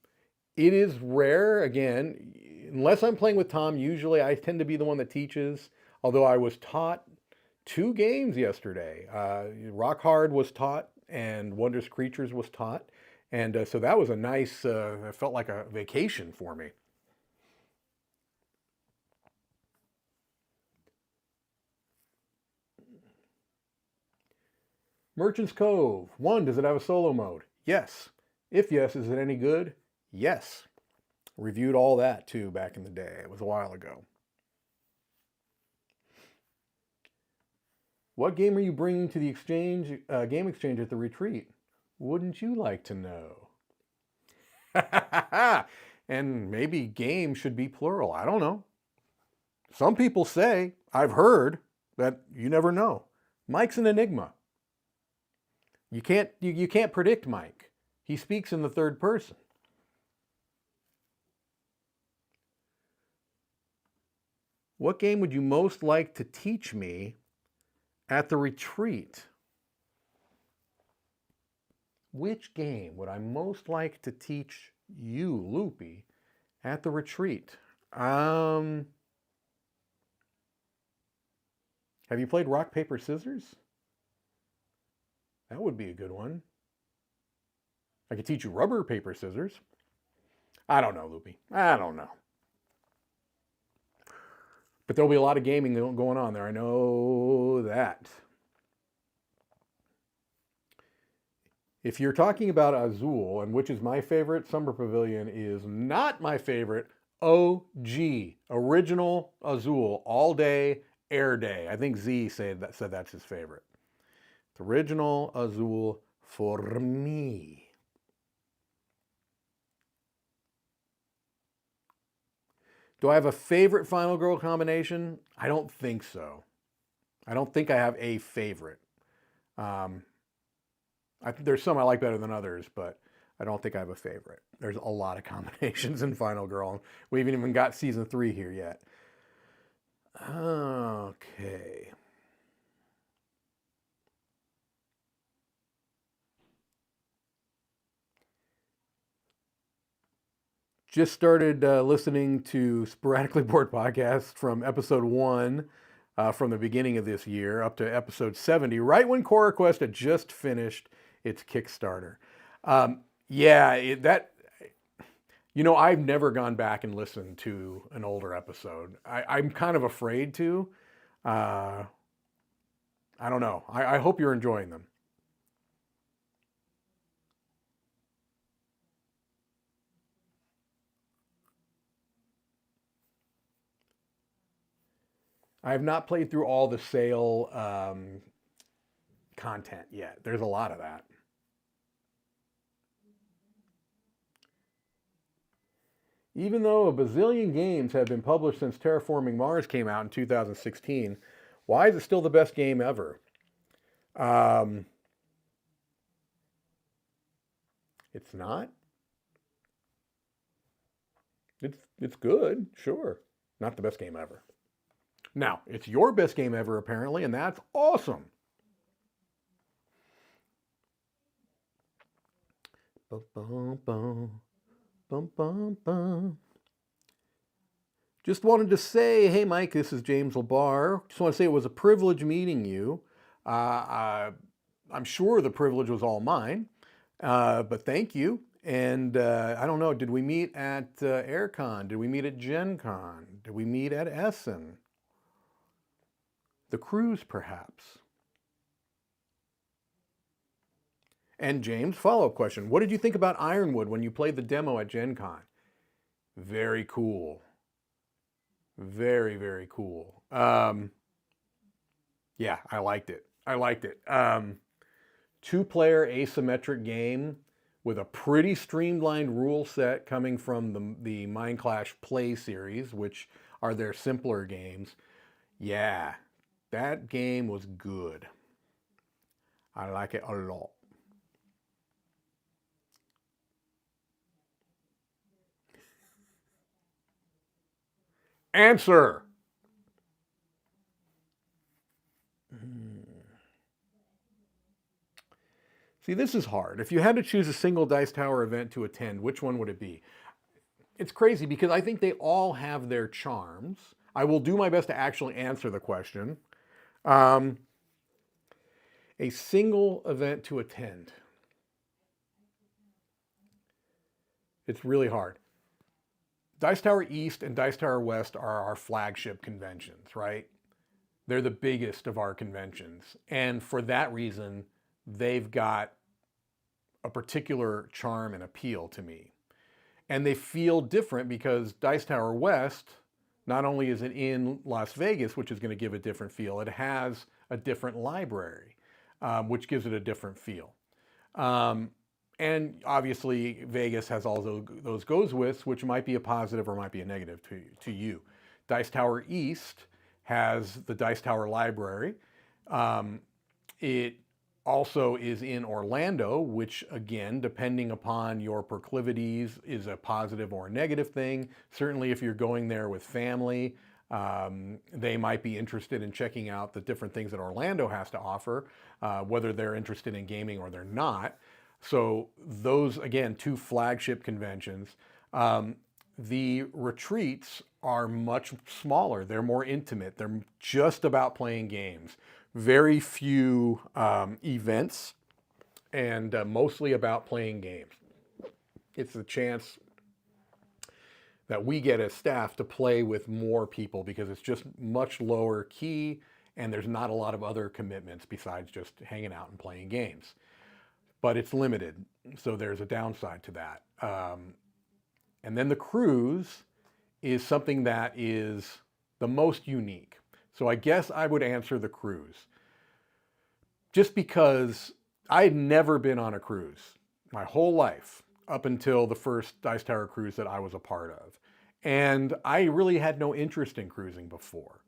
it is rare, again, unless I'm playing with Tom, usually I tend to be the one that teaches, although I was taught two games yesterday. Rock Hard was taught and Wondrous Creatures was taught. And so that was a nice, it felt like a vacation for me. Merchant's Cove. 1, does it have a solo mode? Yes. If yes, is it any good? Yes. Reviewed all that too back in the day. It was a while ago. What game are you bringing to the game exchange at the retreat? Wouldn't you like to know? And maybe game should be plural. I don't know. Some people say, I've heard, that you never know. Mike's an enigma. You can't predict Mike. He speaks in the third person. What game would you most like to teach me at the retreat? Which game would I most like to teach you, Loopy, at the retreat? Have you played Rock, Paper, Scissors? That would be a good one. I could teach you Rubber, Paper, Scissors. I don't know, Loopy. I don't know. But there'll be a lot of gaming going on there. I know that. If you're talking about Azul, and which is my favorite, Summer Pavilion is not my favorite. OG, original Azul, all day, air day. I think Z said that's his favorite. The original Azul for me. Do I have a favorite Final Girl combination? I don't think so. I don't think I have a favorite. There's some I like better than others, but I don't think I have a favorite. There's a lot of combinations in Final Girl. We haven't even got season 3 here yet. Okay. Just started listening to Sporadically Bored podcast from episode 1 from the beginning of this year up to episode 70, right when Cora Quest had just finished its Kickstarter. I've never gone back and listened to an older episode. I'm kind of afraid to. I don't know. I hope you're enjoying them. I have not played through all the sale content yet. There's a lot of that. Even though a bazillion games have been published since Terraforming Mars came out in 2016, why is it still the best game ever? It's not. It's good, sure. Not the best game ever. Now, it's your best game ever, apparently, and that's awesome. Bum, bum, bum. Bum, bum, bum. Just wanted to say, hey, Mike, this is James LeBar. Just want to say it was a privilege meeting you. I'm sure the privilege was all mine, but thank you. And I don't know, did we meet at AirCon? Did we meet at GenCon? Did we meet at Essen? The cruise, perhaps? And James, follow-up question. What did you think about Ironwood when you played the demo at GenCon? Very cool. Very, very cool. Yeah, I liked it. I liked it. Two-player asymmetric game with a pretty streamlined rule set coming from the Mineclash Play series, which are their simpler games. Yeah, that game was good. I like it a lot. Answer. See, this is hard. If you had to choose a single Dice Tower event to attend, which one would it be? It's crazy because I think they all have their charms. I will do my best to actually answer the question. A single event to attend. It's really hard. Dice Tower East and Dice Tower West are our flagship conventions, right? They're the biggest of our conventions. And for that reason, they've got a particular charm and appeal to me. And they feel different because Dice Tower West, not only is it in Las Vegas, which is going to give a different feel, it has a different library, which gives it a different feel. And obviously, Vegas has all those goes withs, which might be a positive or might be a negative to you. Dice Tower East has the Dice Tower Library. It also is in Orlando, which again, depending upon your proclivities, is a positive or a negative thing. Certainly if you're going there with family, they might be interested in checking out the different things that Orlando has to offer, whether they're interested in gaming or they're not. So those, again, two flagship conventions. The retreats are much smaller. They're more intimate. They're just about playing games. Very few events, and mostly about playing games. It's a chance that we get as staff to play with more people because it's just much lower key and there's not a lot of other commitments besides just hanging out and playing games. But it's limited, so there's a downside to that. And then the cruise is something that is the most unique. So I guess I would answer the cruise. Just because I had never been on a cruise my whole life up until the first Dice Tower cruise that I was a part of. And I really had no interest in cruising before.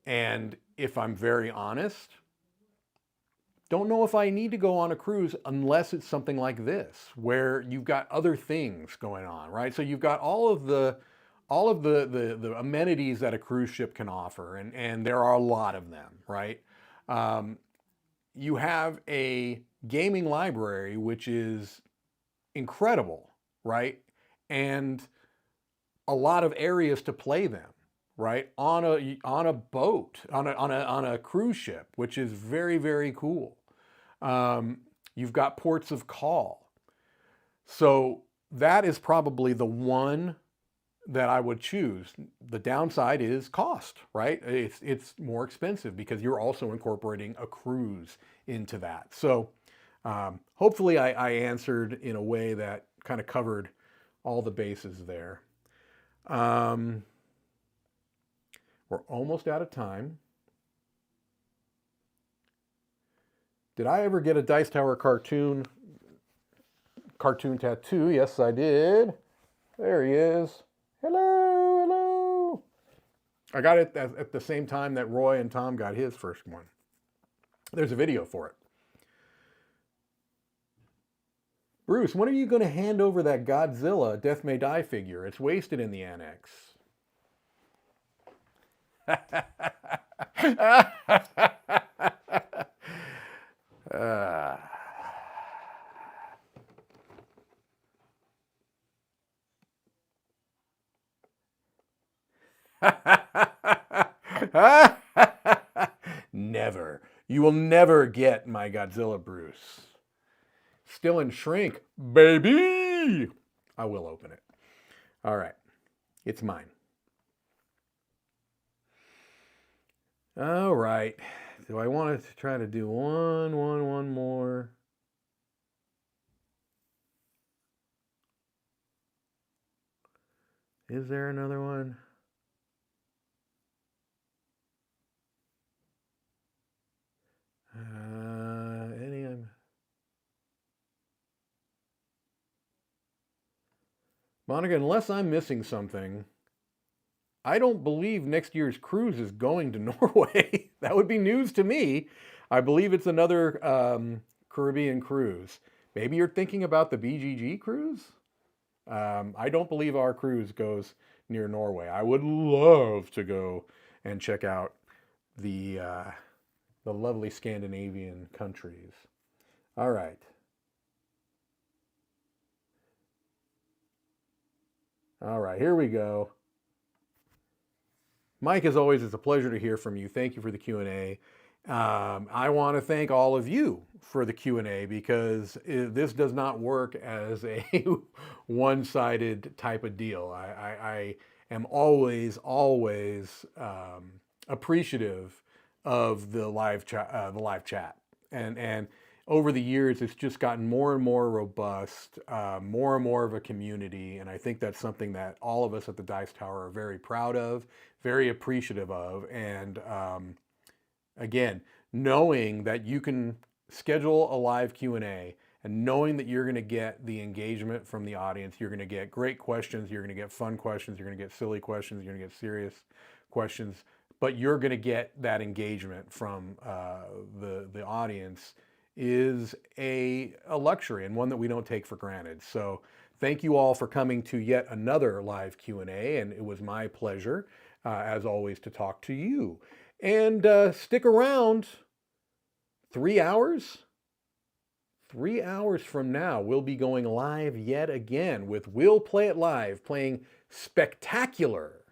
And if I'm very honest, don't know if I need to go on a cruise unless it's something like this, where you've got other things going on, right? So you've got all of the amenities that a cruise ship can offer, and there are a lot of them, right? You have a gaming library, which is incredible, right? And a lot of areas to play them, right? On a boat, on a cruise ship, which is very, very cool. You've got ports of call. So that is probably the one that I would choose. The downside is cost, right? It's more expensive because you're also incorporating a cruise into that. So hopefully I answered in a way that kind of covered all the bases there. We're almost out of time. Did I ever get a Dice Tower cartoon tattoo? Yes, I did. There he is. Hello, hello. I got it at the same time that Roy and Tom got his first one. There's a video for it. Bruce, when are you going to hand over that Godzilla Death May Die figure? It's wasted in the annex. Never. You will never get my Godzilla, Bruce. Still in shrink, baby! I will open it. All right. It's mine. All right. Do I want to try to do one more? Is there another one? Monica, unless I'm missing something, I don't believe next year's cruise is going to Norway. That would be news to me. I believe it's another Caribbean cruise. Maybe you're thinking about the BGG cruise? I don't believe our cruise goes near Norway. I would love to go and check out the lovely Scandinavian countries. All right. All right, here we go. Mike, as always, it's a pleasure to hear from you. Thank you for the Q&A. I want to thank all of you for the Q&A because this does not work as a one-sided type of deal. I am always appreciative of the live chat, and over the years, it's just gotten more and more robust, more and more of a community, and I think that's something that all of us at the Dice Tower are very proud of, very appreciative of, and again, knowing that you can schedule a live Q&A and knowing that you're going to get the engagement from the audience, you're going to get great questions, you're going to get fun questions, you're going to get silly questions, you're going to get serious questions, but you're going to get that engagement from the audience is a luxury and one that we don't take for granted. So thank you all for coming to yet another live Q&A, and it was my pleasure, as always, to talk to you. And stick around. 3 hours? 3 hours from now, we'll be going live yet again with We'll Play It Live, playing Spectacular,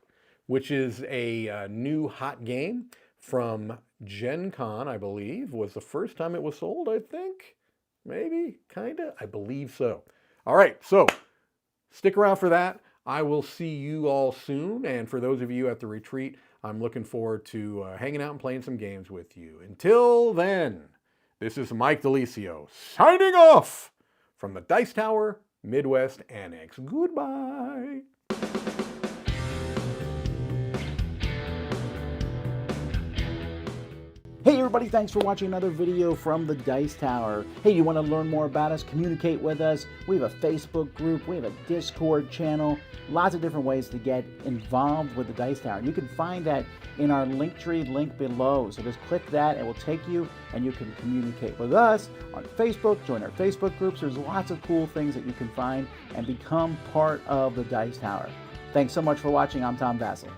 which is a new hot game from GenCon, I believe, was the first time it was sold, I think. Maybe, kinda, I believe so. All right, so stick around for that. I will see you all soon, and for those of you at the retreat, I'm looking forward to hanging out and playing some games with you. Until then, this is Mike DiLisio signing off from the Dice Tower, Midwest Annex. Goodbye. Hey everybody, thanks for watching another video from the Dice Tower. Hey, you want to learn more about us, communicate with us? We have a Facebook group, we have a Discord channel, lots of different ways to get involved with the Dice Tower. You can find that in our Linktree link below. So just click that, it will take you and you can communicate with us on Facebook, join our Facebook groups. There's lots of cool things that you can find and become part of the Dice Tower. Thanks so much for watching. I'm Tom Vasel.